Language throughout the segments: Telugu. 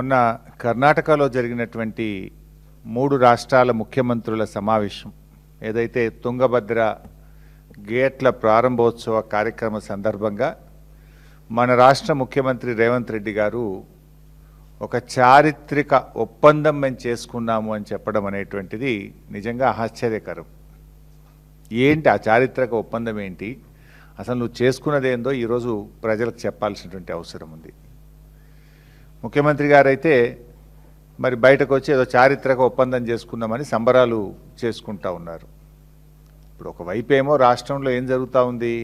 మొన్న కర్ణాటకలో జరిగినటువంటి 3 రాష్ట్రాల ముఖ్యమంత్రుల సమావేశం ఏదైతే తుంగభద్ర గేట్ల ప్రారంభోత్సవ కార్యక్రమ సందర్భంగా మన రాష్ట్ర ముఖ్యమంత్రి రేవంత్ రెడ్డి గారు ఒక చారిత్రక ఒప్పందం మేము చేసుకున్నాము అని చెప్పడం అనేటువంటిది నిజంగా ఆశ్చర్యకరం. ఏంటి ఆ చారిత్రక ఒప్పందం ఏంటి, అసలు నువ్వు చేసుకున్నదేందో ఈరోజు ప్రజలకు చెప్పాల్సినటువంటి అవసరం ఉంది. ముఖ్యమంత్రి గారైతే మరి బయటకు వచ్చి ఏదో చారిత్రక ఒప్పందం చేసుకున్నామని సంబరాలు చేసుకుంటా ఉన్నారు. ఇప్పుడు ఒకవైపేమో రాష్ట్రంలో ఏం జరుగుతూ ఉంది,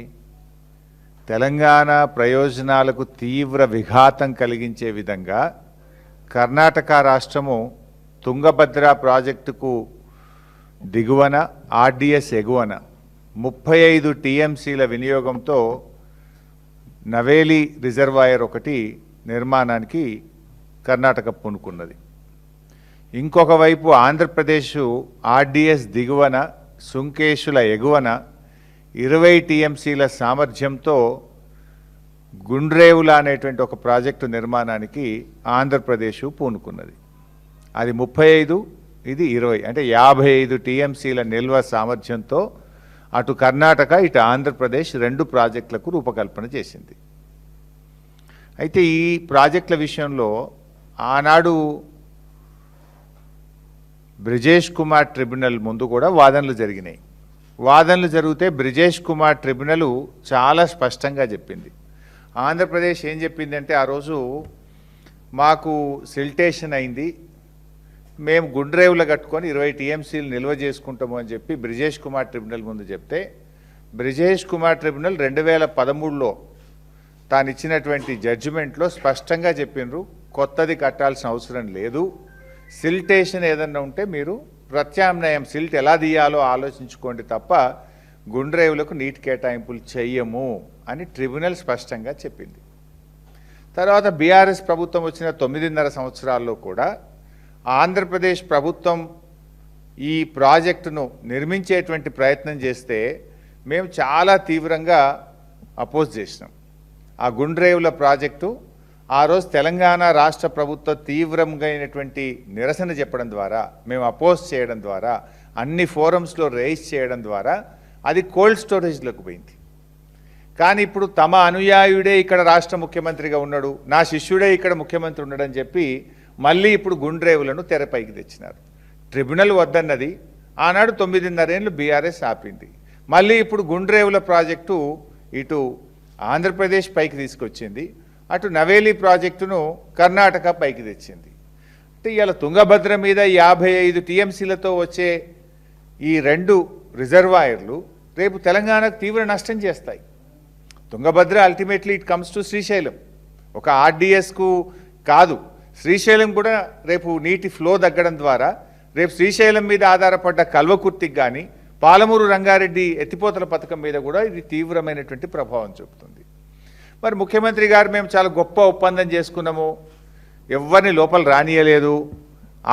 తెలంగాణ ప్రయోజనాలకు తీవ్ర విఘాతం కలిగించే విధంగా కర్ణాటక రాష్ట్రము తుంగభద్ర ప్రాజెక్టుకు దిగువన ఆర్డిఎస్ ఎగువన 35 టీఎంసీల వినియోగంతో నవేలి రిజర్వాయర్ ఒకటి నిర్మాణానికి కర్ణాటక పూనుకున్నది. ఇంకొక వైపు ఆంధ్రప్రదేశ్ ఆర్డిఎస్ దిగువన సుంకేశుల ఎగువన 20 టీఎంసీల సామర్థ్యంతో గుండ్రేవుల అనేటువంటి ఒక ప్రాజెక్టు నిర్మాణానికి ఆంధ్రప్రదేశ్ పూనుకున్నది. అది 35, ఇది 20, అంటే 55 టీఎంసీల నిల్వ సామర్థ్యంతో అటు కర్ణాటక ఇటు ఆంధ్రప్రదేశ్ 2 ప్రాజెక్టులకు రూపకల్పన చేసింది. అయితే ఈ ప్రాజెక్టుల విషయంలో ఆనాడు బ్రిజేష్ కుమార్ ట్రిబ్యునల్ ముందు కూడా వాదనలు జరిగినాయి. వాదనలు జరిగితే బ్రిజేష్ కుమార్ ట్రిబ్యునల్ చాలా స్పష్టంగా చెప్పింది. ఆంధ్రప్రదేశ్ ఏం చెప్పిందంటే, ఆ రోజు మాకు సిల్టేషన్ అయింది, మేము గుండ్రేవులు కట్టుకొని 20 టీఎంసీలు నిల్వ చేసుకుంటాము అని చెప్పి బ్రిజేష్ కుమార్ ట్రిబ్యునల్ ముందు చెప్తే, బ్రిజేష్ కుమార్ ట్రిబ్యునల్ 2013లో తాను ఇచ్చినటువంటి జడ్జిమెంట్లో స్పష్టంగా చెప్పినారు, కొత్తది కట్టాల్సిన అవసరం లేదు, సిల్టేషన్ ఏదన్నా ఉంటే మీరు ప్రత్యామ్నాయం సిల్ట్ ఎలా తీయాలో ఆలోచించుకోండి తప్ప గుండ్రేవులకు నీటి కేటాయింపులు చెయ్యము అని ట్రిబ్యునల్ స్పష్టంగా చెప్పింది. తర్వాత బీఆర్ఎస్ ప్రభుత్వం వచ్చిన 9.5 సంవత్సరాల్లో కూడా ఆంధ్రప్రదేశ్ ప్రభుత్వం ఈ ప్రాజెక్టును నిర్మించేటువంటి ప్రయత్నం చేస్తే మేము చాలా తీవ్రంగా అపోజ్ చేసినాం. ఆ గుండ్రేవుల ప్రాజెక్టు ఆ రోజు తెలంగాణ రాష్ట్ర ప్రభుత్వ తీవ్రంగా అయినటువంటి నిరసన చెప్పడం ద్వారా, మేము అపోజ్ చేయడం ద్వారా, అన్ని ఫోరమ్స్లో రేస్ చేయడం ద్వారా అది కోల్డ్ స్టోరేజ్లోకి పోయింది. కానీ ఇప్పుడు తమ అనుయాయుడే ఇక్కడ రాష్ట్ర ముఖ్యమంత్రిగా ఉన్నాడు, నా శిష్యుడే ఇక్కడ ముఖ్యమంత్రి ఉన్నాడని చెప్పి మళ్ళీ ఇప్పుడు గుండ్రేవులను తెరపైకి తెచ్చినారు. ట్రిబ్యునల్ వద్దన్నది ఆనాడు 9.5 ఏళ్ళు బీఆర్ఎస్ ఆపింది. మళ్ళీ ఇప్పుడు గుండ్రేవుల ప్రాజెక్టు ఇటు ఆంధ్రప్రదేశ్ పైకి తీసుకొచ్చింది, అటు నవేలి ప్రాజెక్టును కర్ణాటక పైకి తెచ్చింది. అంటే ఇవాళ తుంగభద్ర మీద 55 టీఎంసీలతో వచ్చే ఈ 2 రిజర్వాయర్లు రేపు తెలంగాణకు తీవ్ర నష్టం చేస్తాయి. Tungabhadra ultimately it comes to Srisailam, ఒక ఆర్డిఎస్కు కాదు, శ్రీశైలం కూడా రేపు నీటి ఫ్లో తగ్గడం ద్వారా రేపు శ్రీశైలం మీద ఆధారపడ్డ కల్వకుర్తికి కానీ పాలమూరు రంగారెడ్డి ఎత్తిపోతల పథకం మీద కూడా ఇది తీవ్రమైనటువంటి ప్రభావం చూపుతుంది. మరి ముఖ్యమంత్రి గారు మేము చాలా గొప్ప ఒప్పందం చేసుకున్నాము, ఎవరిని లోపల రానియలేదు,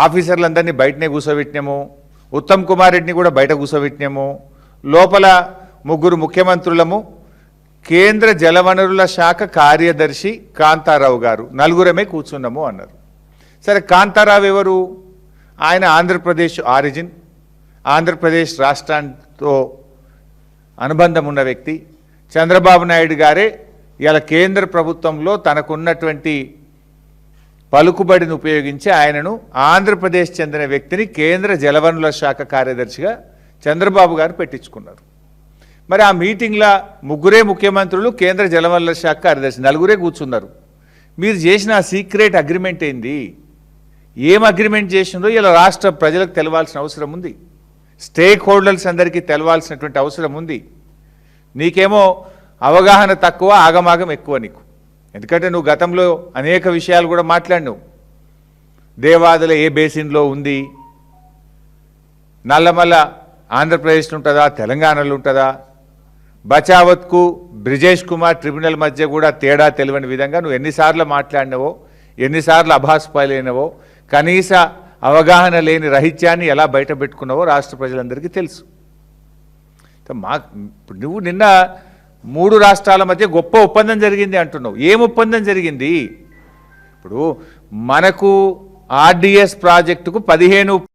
ఆఫీసర్లందరినీ బయటనే కూర్చోబెట్టినాము, ఉత్తమ్ కుమార్ రెడ్డిని కూడా బయట కూర్చోబెట్టినాము, లోపల 3 ముఖ్యమంత్రులము, కేంద్ర జలవనరుల శాఖ కార్యదర్శి కాంతారావు గారు, 4 కూర్చున్నాము అన్నారు. సరే, కాంతారావు ఎవరు? ఆయన ఆంధ్రప్రదేశ్ ఆరిజిన్, ఆంధ్రప్రదేశ్ రాష్ట్రంతో అనుబంధం ఉన్న వ్యక్తి. చంద్రబాబు నాయుడు గారే ఇలా కేంద్ర ప్రభుత్వంలో తనకున్నటువంటి పలుకుబడిని ఉపయోగించి ఆయనను ఆంధ్రప్రదేశ్ చెందిన వ్యక్తిని కేంద్ర జలవనరుల శాఖ కార్యదర్శిగా చంద్రబాబు గారు పెట్టించుకున్నారు. మరి ఆ మీటింగ్లో 3 ముఖ్యమంత్రులు, కేంద్ర జలవనరుల శాఖ కార్యదర్శి 4 కూర్చున్నారు. మీరు చేసిన ఆ సీక్రెట్ అగ్రిమెంట్ ఏంది? ఏం అగ్రిమెంట్ చేసినారో ఇలా రాష్ట్ర ప్రజలకు తెలవాల్సిన అవసరం ఉంది, స్టేక్ హోల్డర్స్ అందరికీ తెలవాల్సినటువంటి అవసరం ఉంది. నీకేమో అవగాహన తక్కువ, ఆగమాగం ఎక్కువ నీకు. ఎందుకంటే నువ్వు గతంలో అనేక విషయాలు కూడా మాట్లాడినావు. దేవాదుల ఏ బేసిన్లో ఉంది, నల్లమల్ల ఆంధ్రప్రదేశ్లో ఉంటుందా తెలంగాణలో ఉంటుందా, బచావత్కు బ్రిజేష్ కుమార్ ట్రిబ్యునల్ మధ్య కూడా తేడా తెలియని విధంగా నువ్వు ఎన్నిసార్లు మాట్లాడినవో, ఎన్నిసార్లు అభాస్పాలైనవో, కనీస అవగాహన లేని రహిత్యాన్ని ఎలా బయట పెట్టుకున్నావో రాష్ట్ర ప్రజలందరికీ తెలుసు. నువ్వు నిన్న 3 రాష్ట్రాల మధ్య గొప్ప ఒప్పందం జరిగింది అంటున్నావు. ఏం ఒప్పందం జరిగింది? ఇప్పుడు మనకు ఆర్డిఎస్ ప్రాజెక్టుకు 15